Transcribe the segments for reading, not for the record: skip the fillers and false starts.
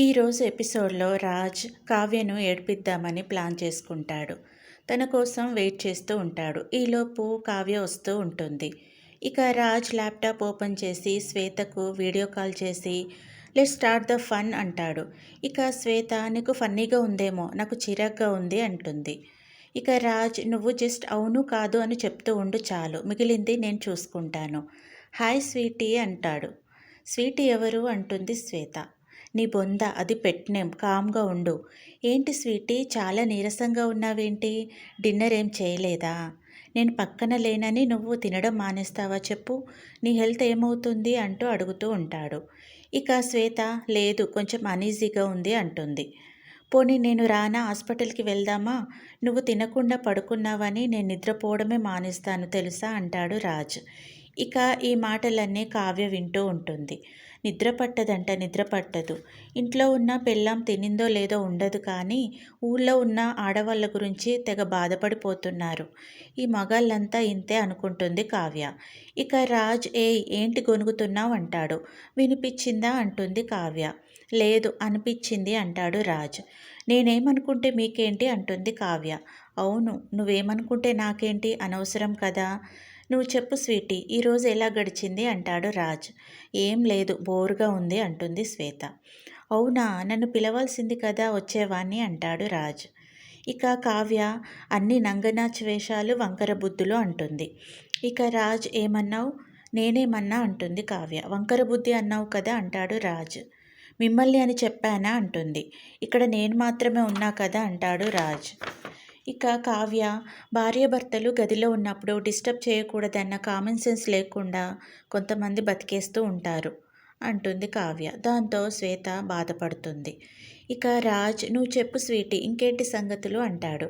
ఈరోజు ఎపిసోడ్లో రాజ్ కావ్యను ఏడ్పిద్దామని ప్లాన్ చేసుకుంటాడు. తన కోసం వెయిట్ చేస్తూ ఉంటాడు. ఈలోపు కావ్య వస్తూ ఉంటుంది. ఇక రాజ్ ల్యాప్టాప్ ఓపెన్ చేసి శ్వేతకు వీడియో కాల్ చేసి లెట్స్ స్టార్ట్ ద ఫన్ అంటాడు. ఇక శ్వేత నీకు ఫన్నీగా ఉందేమో, నాకు చిరాగ్గా ఉంది అంటుంది. ఇక రాజ్ నువ్వు జస్ట్ అవును కాదు అని చెప్తూ ఉండు చాలు, మిగిలింది నేను చూసుకుంటాను. హాయ్ స్వీటీ అంటాడు. స్వీటీ ఎవరు అంటుంది శ్వేత. నీ బొంద, అది పెట్ నేమ్, కామ్గా ఉండు. ఏంటి స్వీటీ చాలా నీరసంగా ఉన్నావేంటి, డిన్నర్ ఏం చేయలేదా? నేను పక్కన లేనని నువ్వు తినడం మానేస్తావా చెప్పు, నీ హెల్త్ ఏమవుతుంది అంటూ అడుగుతూ ఉంటాడు. ఇక శ్వేత లేదు కొంచెం అనీజీగా ఉంది అంటుంది. పోనీ నేను రానా, హాస్పిటల్కి వెళ్దామా? నువ్వు తినకుండా పడుకున్నావని నేను నిద్రపోవడమే మానేస్తాను తెలుసా అంటాడు రాజ్. ఇక ఈ మాటలన్నీ కావ్య వింటూ ఉంటుంది. నిద్ర పట్టదంట, నిద్ర పట్టదు. ఇంట్లో ఉన్న పెళ్ళాం తినిందో లేదో ఉండదు, కానీ ఊళ్ళో ఉన్న ఆడవాళ్ళ గురించి తెగ బాధపడిపోతున్నారు. ఈ మగాళ్ళంతా ఇంతే అనుకుంటుంది కావ్య. ఇక రాజ్ ఏంటి గొనుగుతున్నావు అంటాడు. వినిపించిందా అంటుంది కావ్య. లేదు అనిపించింది అంటాడు రాజ్. నేనేమనుకుంటే మీకేంటి అంటుంది కావ్య. అవును, నువ్వేమనుకుంటే నాకేంటి, అనవసరం కదా. నువ్వు చెప్పు స్వీటీ, ఈరోజు ఎలా గడిచింది అంటాడు రాజ్. ఏం లేదు, బోరుగా ఉంది అంటుంది శ్వేత. అవునా, నన్ను పిలవాల్సింది కదా, వచ్చేవాణ్ణి అంటాడు రాజ్. ఇక కావ్య అన్ని నంగనాచ్ వేషాలు, వంకర బుద్ధులు అంటుంది. ఇక రాజ్ ఏమన్నావు? నేనేమన్నా అంటుంది కావ్య. వంకర బుద్ధి అన్నావు కదా అంటాడు రాజ్. మిమ్మల్ని అని చెప్పానా అంటుంది. ఇక్కడ నేను మాత్రమే ఉన్నా కదా అంటాడు రాజ్. ఇక కావ్య భార్యాభర్తలు గదిలో ఉన్నప్పుడు డిస్టర్బ్ చేయకూడదన్న కామన్ సెన్స్ లేకుండా కొంతమంది బతికేస్తూ ఉంటారు అంటుంది కావ్య. దాంతో శ్వేత బాధపడుతుంది. ఇక రాజ్ నువ్వు చెప్పు స్వీటీ, ఇంకేంటి సంగతులు అంటాడు.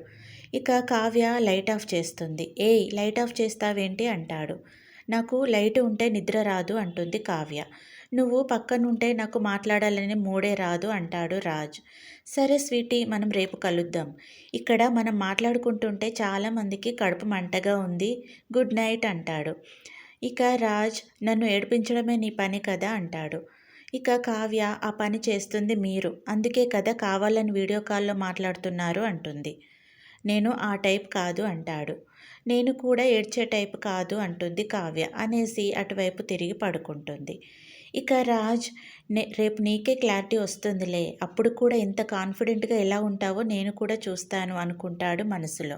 ఇక కావ్య లైట్ ఆఫ్ చేస్తుంది. లైట్ ఆఫ్ చేస్తావేంటి అంటాడు. నాకు లైట్ ఉంటే నిద్ర రాదు అంటుంది కావ్య. నువ్వు పక్కనుంటే నాకు మాట్లాడాలని మూడే రాదు అంటాడు రాజ్. సరే స్వీటీ, మనం రేపు కలుద్దాం. ఇక్కడ మనం మాట్లాడుకుంటుంటే చాలామందికి కడుపు మంటగా ఉంది, గుడ్ నైట్ అంటాడు. ఇక రాజ్ నన్ను ఏడిపించడమే నీ పని కదా అంటాడు. ఇక కావ్య ఆ పని చేస్తుంది మీరు, అందుకే కదా కావాలని వీడియో కాల్లో మాట్లాడుతున్నారు అంటుంది. నేను ఆ టైప్ కాదు అంటాడు. నేను కూడా ఏడ్చే టైప్ కాదు అంటుంది కావ్య. అనేసి అటువైపు తిరిగి పడుకుంటుంది. ఇక రాజ్ రేపు నీకే క్లారిటీ వస్తుందిలే, అప్పుడు కూడా ఇంత కాన్ఫిడెంట్గా ఎలా ఉంటావో నేను కూడా చూస్తాను అనుకుంటాడు మనసులో.